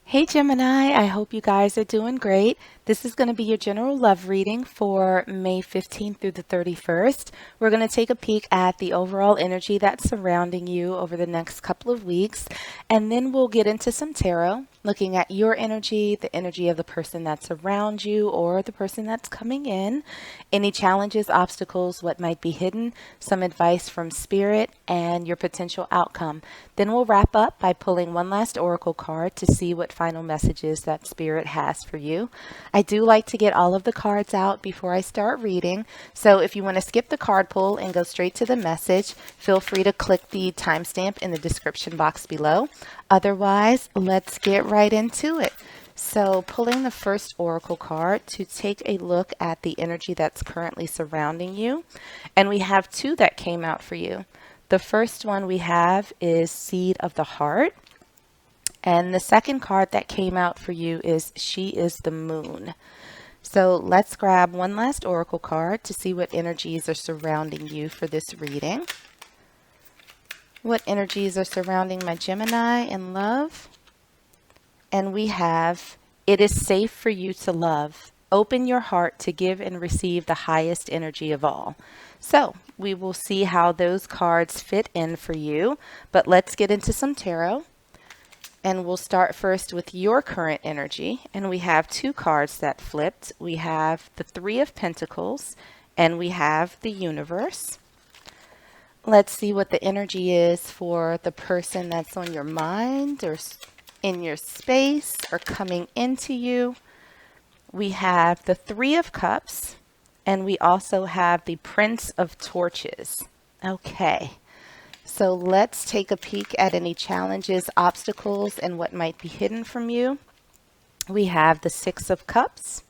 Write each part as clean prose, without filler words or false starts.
Hey Gemini, I hope you guys are doing great. This is going to be your general love reading for May 15th through the 31st. We're going to take a peek at the overall energy that's surrounding you over the next couple of weeks, and then we'll get into some tarot, looking at your energy, the energy of the person that's around you or the person that's coming in, any challenges, obstacles, what might be hidden, some advice from spirit, and your potential outcome. Then we'll wrap up by pulling one last oracle card to see what final messages that spirit has for you. I do like to get all of the cards out before I start reading, so if you want to skip the card pull and go straight to the message, feel free to click the timestamp in the description box below. Otherwise, let's get right into it. So, pulling the first oracle card to take a look at the energy that's currently surrounding you, and we have two that came out for you. The first one we have is Seed of the Heart. And the second card that came out for you is She is the Moon. So let's grab one last oracle card to see what energies are surrounding you for this reading. What energies are surrounding my Gemini in love? And we have, it is safe for you to love. Open your heart to give and receive the highest energy of all. So we will see how those cards fit in for you, but let's get into some tarot. And we'll start first with your current energy. And we have two cards that flipped. We have the Three of Pentacles and we have the Universe. Let's see what the energy is for the person that's on your mind or in your space or coming into you. We have the Three of Cups and we also have the Prince of Torches. Okay. So let's take a peek at any challenges, obstacles, and what might be hidden from you. We have the Six of Cups.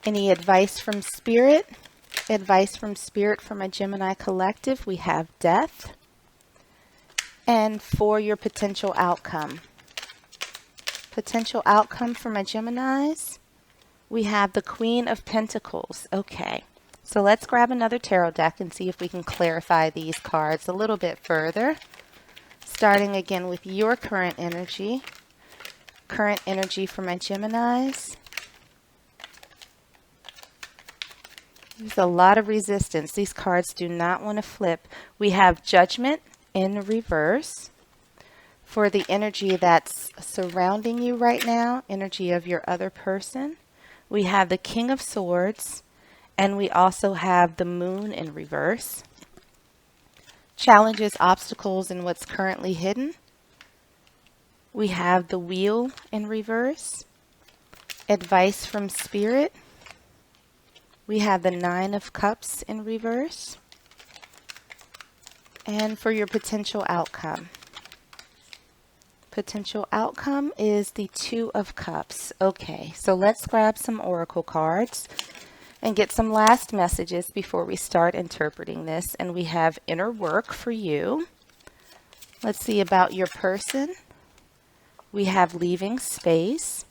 Any advice from Spirit? Advice from Spirit from a Gemini collective. We have Death. And for your potential outcome. Potential outcome for my Geminis. We have the Queen of Pentacles. Okay. So let's grab another tarot deck and see if we can clarify these cards a little bit further. Starting again with your current energy. Current energy for my Geminis. There's a lot of resistance. These cards do not want to flip. We have Judgment in reverse. For the energy that's surrounding you right now, energy of your other person. We have the King of Swords. And we also have the Moon in reverse. Challenges, obstacles, and what's currently hidden. We have the Wheel in reverse. Advice from Spirit. We have the Nine of Cups in reverse. And for your potential outcome. Potential outcome is the Two of Cups. Okay, so let's grab some oracle cards and get some last messages before we start interpreting this. And we have Inner Work for you. Let's see about your person. We have Leaving Space.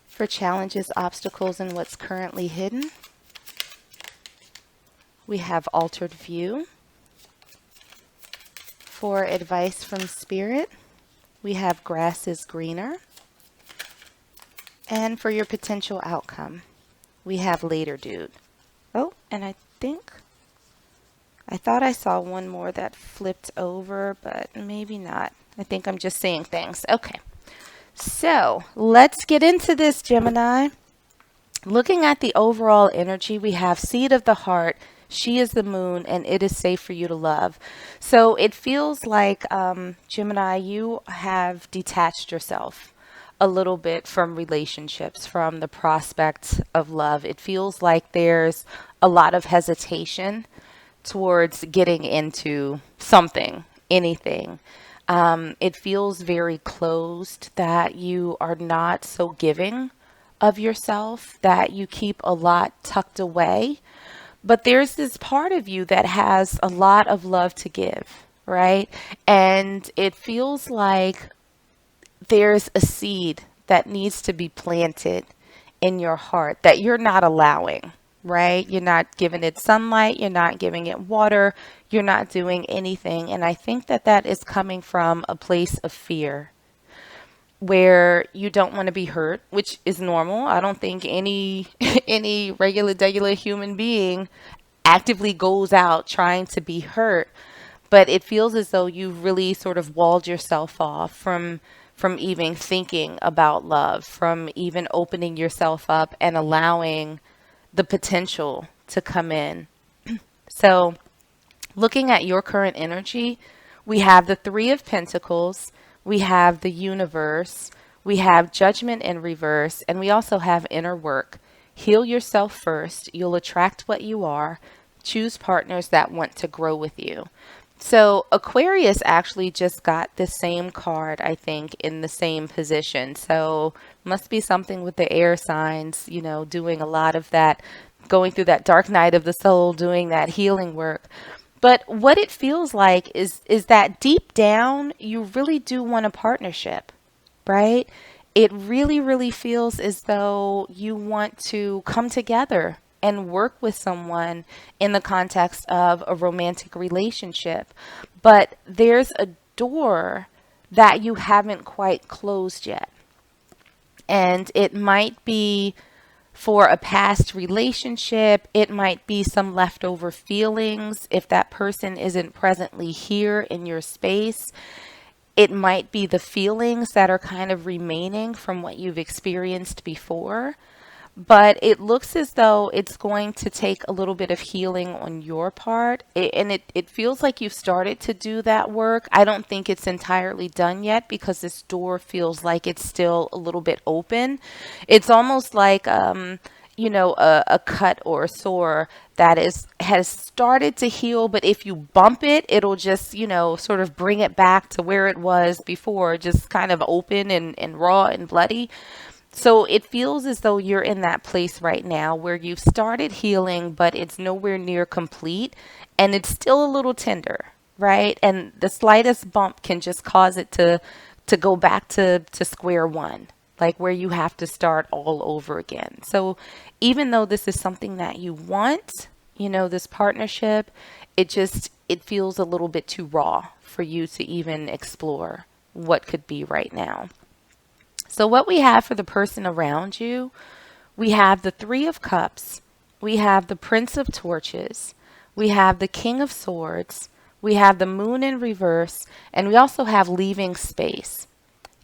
For challenges, obstacles, and what's currently hidden. We have Altered View. For advice from Spirit, we have Grass is Greener. And for your potential outcome, we have Later Dude. Oh, and I thought I saw one more that flipped over, but maybe not. I think I'm just seeing things. Okay. So let's get into this, Gemini. Looking at the overall energy, we have Seed of the Heart. She is the Moon, and it is safe for you to love. So it feels like, Gemini, you have detached yourself a little bit from relationships, from the prospect of love. It feels like there's a lot of hesitation towards getting into something, anything. It feels very closed, that you are not so giving of yourself, that you keep a lot tucked away. But there's this part of you that has a lot of love to give, right? And it feels like there's a seed that needs to be planted in your heart that you're not allowing, right? You're not giving it sunlight. You're not giving it water. You're not doing anything. And I think that that is coming from a place of fear. where you don't want to be hurt, which is normal. I don't think any any regular human being actively goes out trying to be hurt, but it feels as though you've really sort of walled yourself off from even thinking about love, from even opening yourself up and allowing the potential to come in. So, looking at your current energy, we have the Three of Pentacles, we have the universe, we have Judgment in reverse, and we also have inner work. Heal yourself first. You'll attract what you are. Choose partners that want to grow with you. So Aquarius actually just got the same card, I think, in the same position. So must be something with the air signs, doing a lot of that, going through that dark night of the soul, doing that healing work. But what it feels like is that deep down, you really do want a partnership, right? It really, really feels as though you want to come together and work with someone in the context of a romantic relationship. But there's a door that you haven't quite closed yet. And it might be for a past relationship, it might be some leftover feelings if that person isn't presently here in your space. It might be the feelings that are kind of remaining from what you've experienced before. But it looks as though it's going to take a little bit of healing on your part. And it feels like you've started to do that work. I don't think it's entirely done yet because this door feels like it's still a little bit open. It's almost like, a cut or a sore that has started to heal, but if you bump it, it'll just, sort of bring it back to where it was before, just kind of open and raw and bloody. So it feels as though you're in that place right now where you've started healing, but it's nowhere near complete and it's still a little tender, right? And the slightest bump can just cause it to go back to square one, like where you have to start all over again. So even though this is something that you want, this partnership, it feels a little bit too raw for you to even explore what could be right now. So what we have for the person around you, we have the Three of Cups, we have the Prince of Torches, we have the King of Swords, we have the Moon in reverse, and we also have leaving space.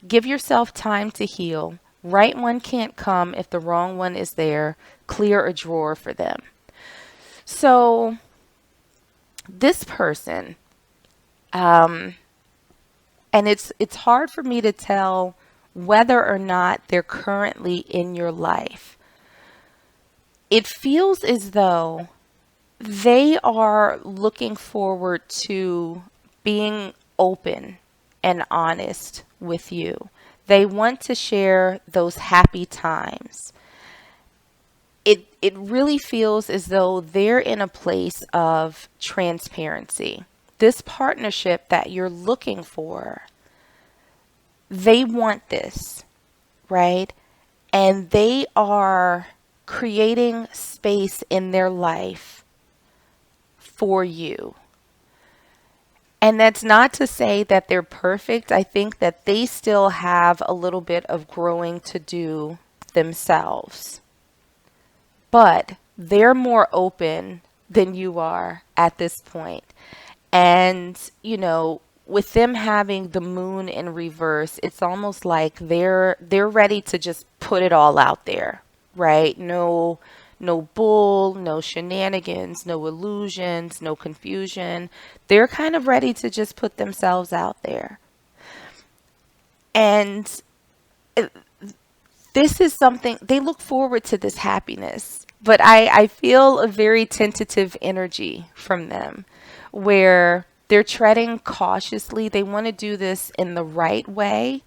Give yourself time to heal. Right one can't come if the wrong one is there. Clear a drawer for them. So this person, and it's hard for me to tell whether or not they're currently in your life. It feels as though they are looking forward to being open and honest with you. They want to share those happy times. It really feels as though they're in a place of transparency. This partnership that you're looking for, they want this, right? And they are creating space in their life for you. And that's not to say that they're perfect. I think that they still have a little bit of growing to do themselves. But they're more open than you are at this point. And, with them having the Moon in reverse, it's almost like they're ready to just put it all out there, right? No bull, no shenanigans, no illusions, no confusion. They're kind of ready to just put themselves out there. And this is something, they look forward to this happiness, but I feel a very tentative energy from them where they're treading cautiously. They want to do this in the right way,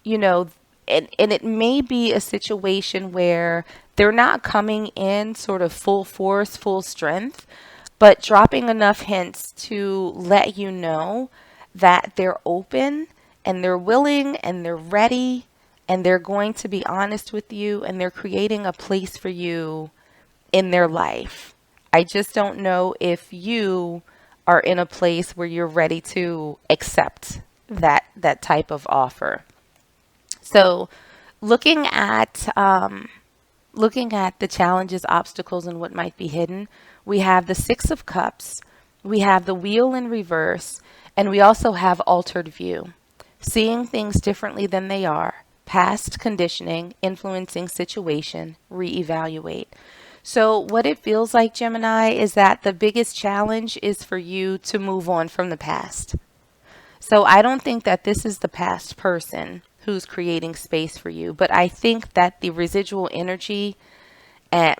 and it may be a situation where they're not coming in sort of full force, full strength, but dropping enough hints to let you know that they're open and they're willing and they're ready and they're going to be honest with you and they're creating a place for you in their life. I just don't know if you are in a place where you're ready to accept that type of offer. So looking at the challenges, obstacles, and what might be hidden, we have the Six of Cups, we have the Wheel in reverse, and we also have altered view, seeing things differently than they are, past conditioning, influencing situation, reevaluate. So, what it feels like, Gemini, is that the biggest challenge is for you to move on from the past. So, I don't think that this is the past person who's creating space for you, but I think that the residual energy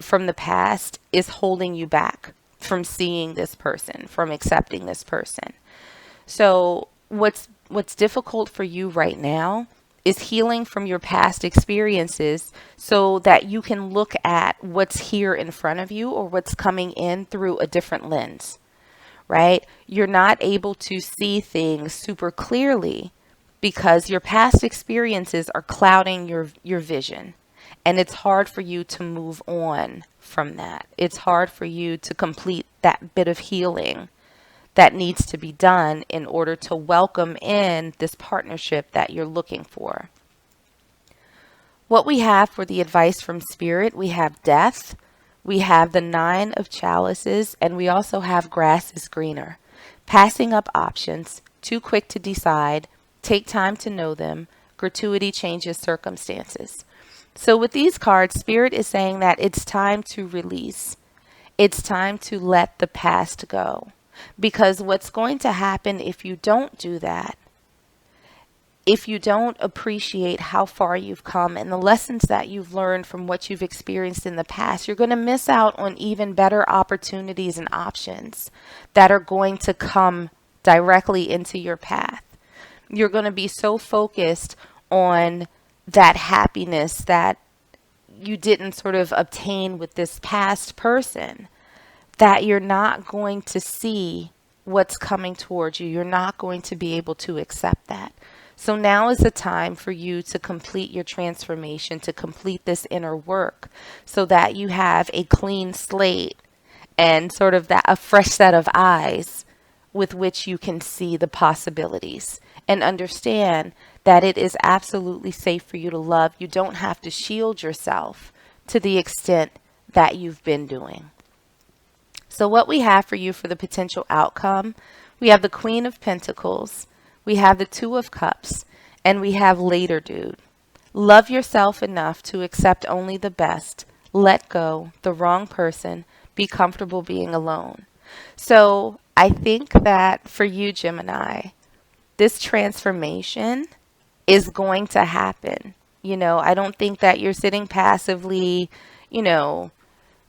from the past is holding you back from seeing this person, from accepting this person. So what's difficult for you right now is healing from your past experiences so that you can look at what's here in front of you or what's coming in through a different lens, right? You're not able to see things super clearly because your past experiences are clouding your vision. And it's hard for you to move on from that. It's hard for you to complete that bit of healing that needs to be done in order to welcome in this partnership that you're looking for. What we have for the advice from Spirit, we have death, we have the Nine of Chalices, and we also have grass is greener. Passing up options, too quick to decide, take time to know them, gratuity changes circumstances. So with these cards, Spirit is saying that it's time to release. It's time to let the past go. Because what's going to happen if you don't do that, if you don't appreciate how far you've come and the lessons that you've learned from what you've experienced in the past, you're going to miss out on even better opportunities and options that are going to come directly into your path. You're going to be so focused on that happiness that you didn't sort of obtain with this past person that you're not going to see what's coming towards you. You're not going to be able to accept that. So now is the time for you to complete your transformation, to complete this inner work so that you have a clean slate and sort of that a fresh set of eyes with which you can see the possibilities and understand that it is absolutely safe for you to love. You don't have to shield yourself to the extent that you've been doing. So what we have for you for the potential outcome, we have the Queen of Pentacles, we have the Two of Cups, and we have Later Dude. Love yourself enough to accept only the best, let go the wrong person, be comfortable being alone. So I think that for you, Gemini, this transformation is going to happen. I don't think that you're sitting passively,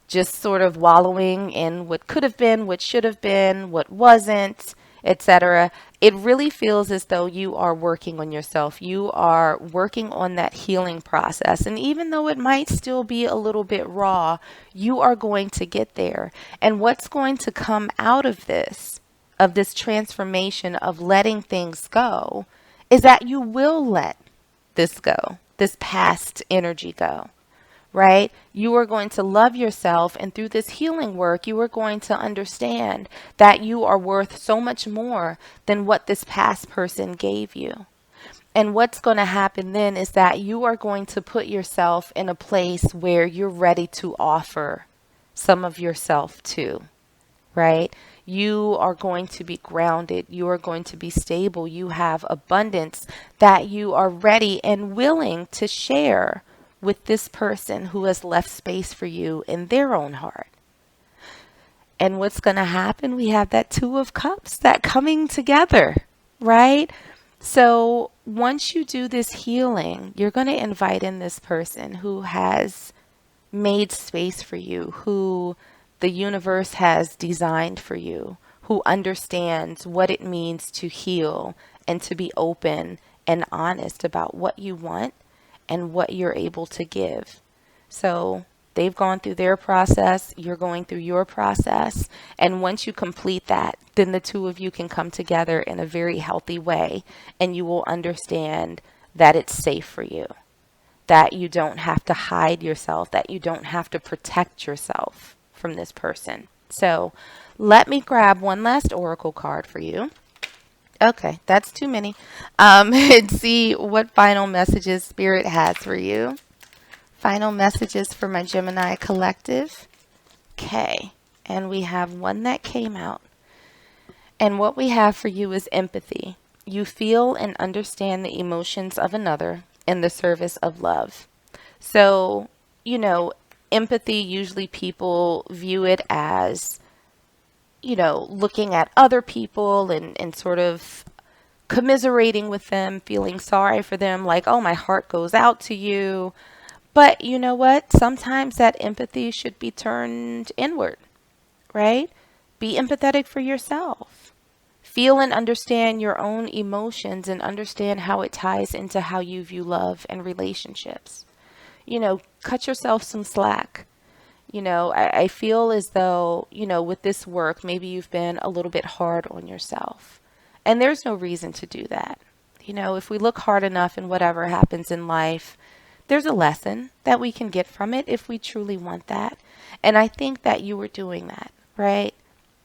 just sort of wallowing in what could have been, what should have been, what wasn't, etc. It really feels as though you are working on yourself. You are working on that healing process. And even though it might still be a little bit raw, you are going to get there. And what's going to come out of this transformation of letting things go, is that you will let this go, this past energy go. Right? You are going to love yourself, and through this healing work, you are going to understand that you are worth so much more than what this past person gave you. And what's going to happen then is that you are going to put yourself in a place where you're ready to offer some of yourself too. Right? You are going to be grounded. You are going to be stable. You have abundance that you are ready and willing to share with this person who has left space for you in their own heart. And what's going to happen? We have that Two of Cups, that coming together, right? So once you do this healing, you're going to invite in this person who has made space for you, who the universe has designed for you, who understands what it means to heal and to be open and honest about what you want and what you're able to give. So they've gone through their process, you're going through your process, and once you complete that, then the two of you can come together in a very healthy way, and you will understand that it's safe for you, that you don't have to hide yourself, that you don't have to protect yourself from this person. So let me grab one last oracle card for you. Okay, that's too many. And see what final messages Spirit has for you. Final messages for my Gemini collective. Okay, and we have one that came out. And what we have for you is empathy. You feel and understand the emotions of another in the service of love. So, you know, empathy, usually people view it as, looking at other people and sort of commiserating with them, feeling sorry for them, like, oh, my heart goes out to you. But you know what? Sometimes that empathy should be turned inward, right? Be empathetic for yourself. Feel and understand your own emotions and understand how it ties into how you view love and relationships. Cut yourself some slack. I feel as though, with this work, maybe you've been a little bit hard on yourself. And there's no reason to do that. If we look hard enough in whatever happens in life, there's a lesson that we can get from it if we truly want that. And I think that you were doing that, right?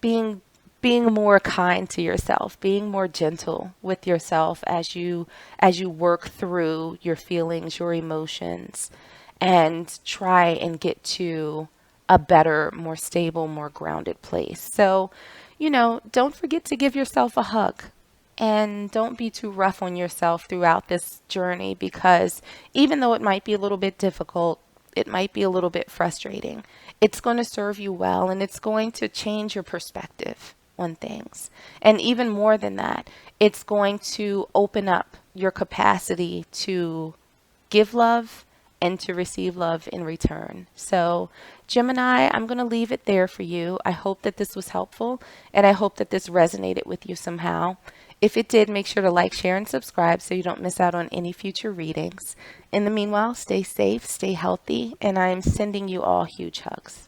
Being being more kind to yourself, being more gentle with yourself as you work through your feelings, your emotions, and try and get to a better, more stable, more grounded place. So, don't forget to give yourself a hug. And don't be too rough on yourself throughout this journey because even though it might be a little bit difficult, it might be a little bit frustrating, it's going to serve you well and it's going to change your perspective on things. And even more than that, it's going to open up your capacity to give love and to receive love in return. So, Gemini, I'm going to leave it there for you. I hope that this was helpful and I hope that this resonated with you somehow. If it did, make sure to like, share, and subscribe so you don't miss out on any future readings. In the meanwhile, stay safe, stay healthy, and I'm sending you all huge hugs.